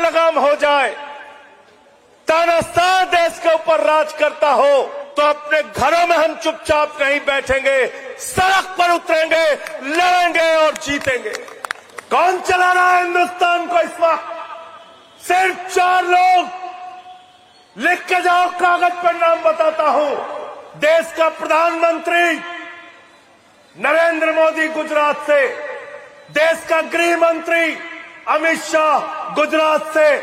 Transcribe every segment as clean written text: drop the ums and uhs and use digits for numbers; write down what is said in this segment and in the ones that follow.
लगाम हो जाए, तानाशाह देश के ऊपर राज करता हो, तो अपने घरों में हम चुपचाप नहीं बैठेंगे, सड़क पर उतरेंगे, लड़ेंगे और जीतेंगे। कौन चला रहा है हिंदुस्तान को इस वक्त? सिर्फ 4 लोग। लिख के जाओ, कागज पर नाम बताता हूं। देश का प्रधानमंत्री नरेंद्र मोदी गुजरात से, देश का गृह मंत्री अमित शाह गुजरात से,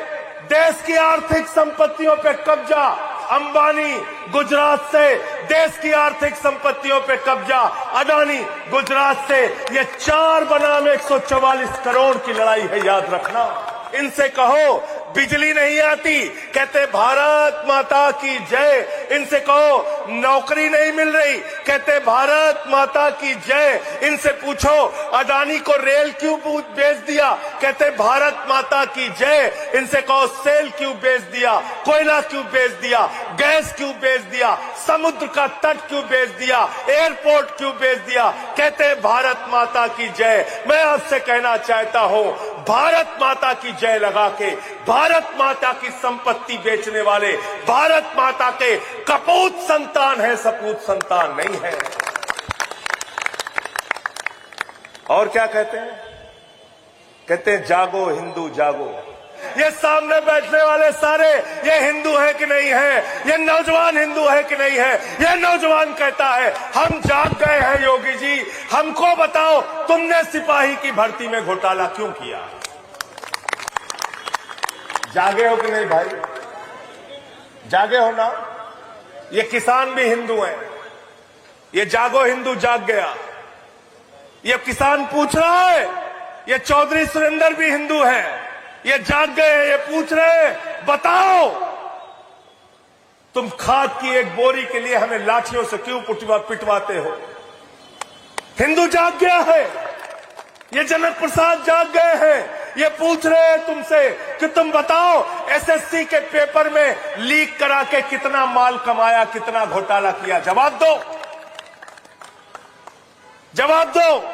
देश की आर्थिक संपत्तियों पे कब्जा अंबानी गुजरात से, देश की आर्थिक संपत्तियों पे कब्जा अडानी गुजरात से। ये 4 बनाम 144 करोड़ की लड़ाई है, याद रखना। इनसे कहो बिजली नहीं आती, कहते भारत माता की जय। इनसे कहो नौकरी नहीं मिल रही, कहते भारत माता की जय। इनसे पूछो अडानी को रेल क्यों बेच दिया, कहते भारत माता की जय। इनसे कहो सेल क्यों बेच दिया, कोयला क्यों बेच दिया, गैस क्यों बेच दिया, समुद्र का तट क्यों बेच दिया, एयरपोर्ट क्यों बेच दिया, कहते भारत माता की जय। मैं आपसे कहना चाहता हूं, भारत माता की जय लगा के भारत माता की संपत्ति बेचने वाले भारत माता के कपूत संतान है, सपूत संतान नहीं है। और क्या कहते हैं? कहते हैं जागो हिंदू जागो। ये सामने बैठने वाले सारे ये हिंदू है कि नहीं है? ये नौजवान हिंदू है कि नहीं है? ये नौजवान कहता है हम जाग गए हैं योगी जी, हमको बताओ तुमने सिपाही की भर्ती में घोटाला क्यों किया? जागे हो कि नहीं भाई? जागे हो ना? ये किसान भी हिंदू हैं। ये जागो हिंदू जाग गया। ये किसान पूछ रहा है, ये चौधरी सुरेंद्र भी हिंदू हैं, ये जाग गए, ये पूछ रहे बताओ तुम खाद की एक बोरी के लिए हमें लाठियों से क्यों पिटवाते हो? हिंदू जाग गया है। ये जनक प्रसाद जाग गए हैं, ये पूछ रहे हैं तुमसे कि तुम बताओ एसएससी के पेपर में लीक करा के कितना माल कमाया, कितना घोटाला किया? जवाब दो, जवाब दो।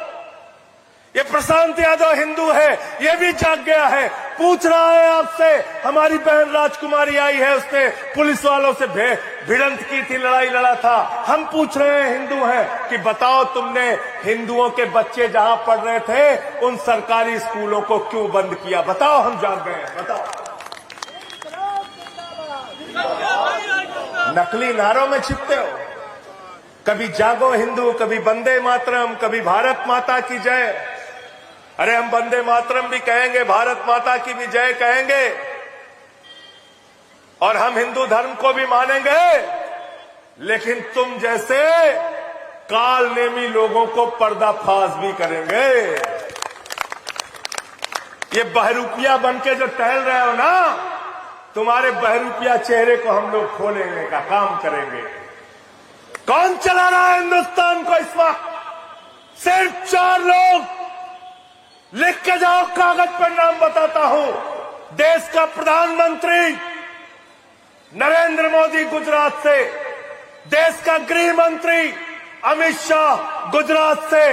ये प्रशांत यादव हिंदू है, ये भी जाग गया है, पूछ रहा है आपसे। हमारी बहन राजकुमारी आई है, उसने पुलिस वालों से भिड़ंत की थी, लड़ाई लड़ा था। हम पूछ रहे हैं, हिंदू हैं, कि बताओ तुमने हिंदुओं के बच्चे जहां पढ़ रहे थे उन सरकारी स्कूलों को क्यों बंद किया? बताओ, हम जाग गए हैं, बताओ। नकली नारों में छिपते हो, कभी जागो हिंदू, कभी वंदे मातरम, कभी भारत माता की जय। अरे हम वंदे मातरम भी कहेंगे, भारत माता की भी जय कहेंगे, और हम हिंदू धर्म को भी मानेंगे, लेकिन तुम जैसे काल नेमी लोगों को पर्दाफाश भी करेंगे। ये बहरूपिया बनके जो टहल रहे हो ना, तुम्हारे बहरूपिया चेहरे को हम लोग खोलेंगे का काम करेंगे। कौन चला रहा है हिंदुस्तान को इस वक्त? सिर्फ 4 लोग। लिख के जाओ, कागज पर नाम बताता हूं। देश का प्रधानमंत्री नरेंद्र मोदी गुजरात से, देश का गृह मंत्री अमित शाह गुजरात से,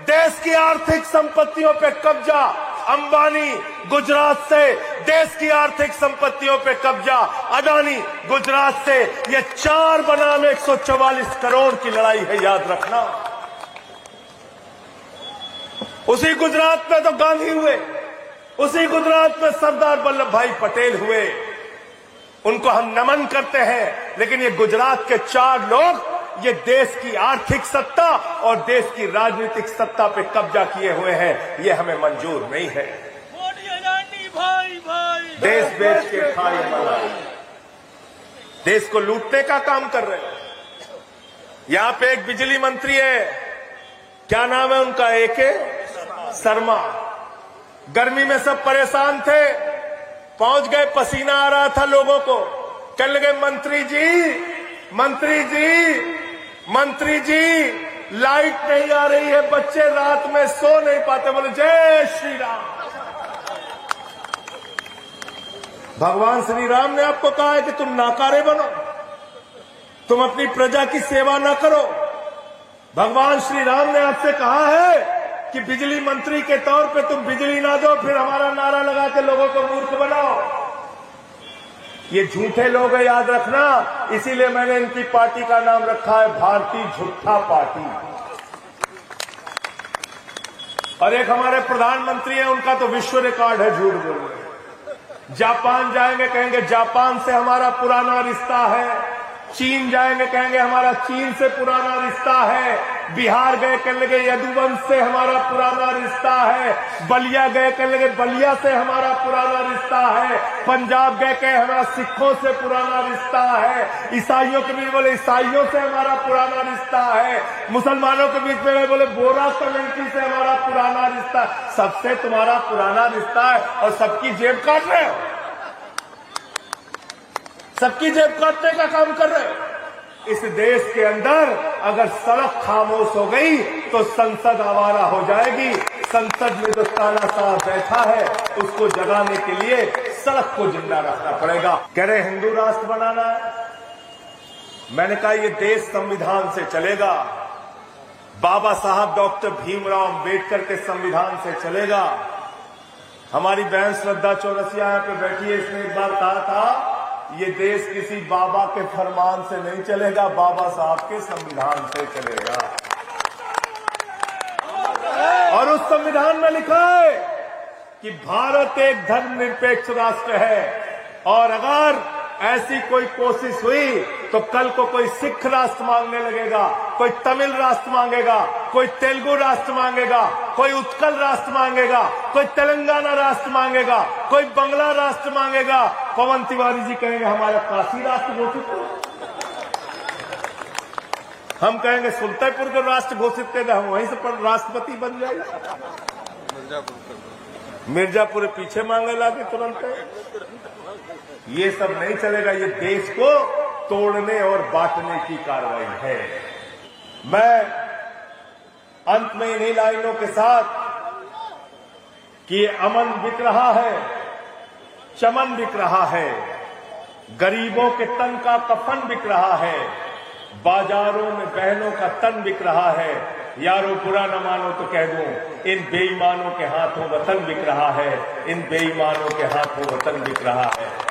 देश की आर्थिक संपत्तियों पे कब्जा अंबानी गुजरात से, देश की आर्थिक संपत्तियों पे कब्जा अडानी गुजरात से। ये 4 बनाम 144 करोड़ की लड़ाई है, याद रखना। उसी गुजरात में तो गांधी हुए, उसी गुजरात में सरदार वल्लभ भाई पटेल हुए, उनको हम नमन करते हैं। लेकिन ये गुजरात के 4 लोग ये देश की आर्थिक सत्ता और देश की राजनीतिक सत्ता पे कब्जा किए हुए हैं, ये हमें मंजूर नहीं है। देश बेच के खाई मलाई, देश को लूटने का काम कर रहे हैं। यहां पे एक बिजली मंत्री है, क्या नाम है उनका? एके शर्मा। गर्मी में सब परेशान थे, पहुंच गए, पसीना आ रहा था लोगों को, कहने लगे मंत्री जी, मंत्री जी, मंत्री जी, लाइट नहीं आ रही है, बच्चे रात में सो नहीं पाते। बोले जय श्री राम। भगवान श्री राम ने आपको कहा है कि तुम नाकारे बनो, तुम अपनी प्रजा की सेवा ना करो। भगवान श्री राम ने आपसे कहा है कि बिजली मंत्री के तौर पे तुम बिजली ना दो, फिर हमारा नारा लगा के लोगों को मूर्ख बनाओ। ये झूठे लोग हैं, याद रखना। इसीलिए मैंने इनकी पार्टी का नाम रखा है भारतीय झूठा पार्टी। और एक हमारे प्रधानमंत्री हैं, उनका तो विश्व रिकॉर्ड है झूठ बोलने। जापान जाएंगे कहेंगे जापान से हमारा पुराना रिश्ता है, चीन जाएंगे कहेंगे हमारा चीन से पुराना रिश्ता है, बिहार गए कहने लगे यदुवंश से हमारा पुराना रिश्ता है, बलिया गए कहने लगे बलिया से हमारा पुराना रिश्ता है, पंजाब गए कहे हमारा सिखों से पुराना रिश्ता है, ईसाइयों के बीच बोले ईसाइयों से हमारा पुराना रिश्ता है, मुसलमानों के बीच में बोले बोरा कम्युनिटी से हमारा पुराना रिश्ता। सबसे तुम्हारा पुराना रिश्ता है और सबकी जेब काट रहे हो, सबकी जेब काटने का काम कर रहे हो। इस देश के अंदर अगर सड़क खामोश हो गई तो संसद आवारा हो जाएगी। संसद में जो ताना साहब बैठा है उसको जगाने के लिए सड़क को जिंदा रखना पड़ेगा। कह रहे हिंदू राष्ट्र बनाना है, मैंने कहा ये देश संविधान से चलेगा, बाबा साहब डॉक्टर भीमराव अंबेडकर के संविधान से चलेगा। हमारी बहन श्रद्धा चौरसिया यहाँ पे बैठी है, इसने एक बार कहा था ये देश किसी बाबा के फरमान से नहीं चलेगा, बाबा साहब के संविधान से चलेगा। और उस संविधान में लिखा है कि भारत एक धर्मनिरपेक्ष राष्ट्र है और अगर ऐसी कोई कोशिश हुई तो कल को कोई सिख राष्ट्र मांगने लगेगा, कोई तमिल राष्ट्र मांगेगा, कोई तेलुगु राष्ट्र मांगेगा, कोई उत्कल राष्ट्र मांगेगा, कोई तेलंगाना राष्ट्र मांगेगा, कोई बंगला राष्ट्र मांगेगा। पवन तिवारी जी कहेंगे हमारा काशी राष्ट्र घोषित करो, हम कहेंगे सुल्तानपुर को राष्ट्र घोषित कर, हम वहीं से राष्ट्रपति बन जाएगा। मिर्जापुर पीछे मांगे लागे तुरंत। ये सब नहीं चलेगा, ये देश को तोड़ने और बांटने की कार्रवाई है। मैं अंत में इन्हीं लाइनों के साथ कि अमन बिक रहा है, चमन बिक रहा है, गरीबों के तन का कफन बिक रहा है, बाजारों में बहनों का तन बिक रहा है। यारो बुरा न मानो तो कह दूं, इन बेईमानों के हाथों वतन बिक रहा है, इन बेईमानों के हाथों वतन बिक रहा है।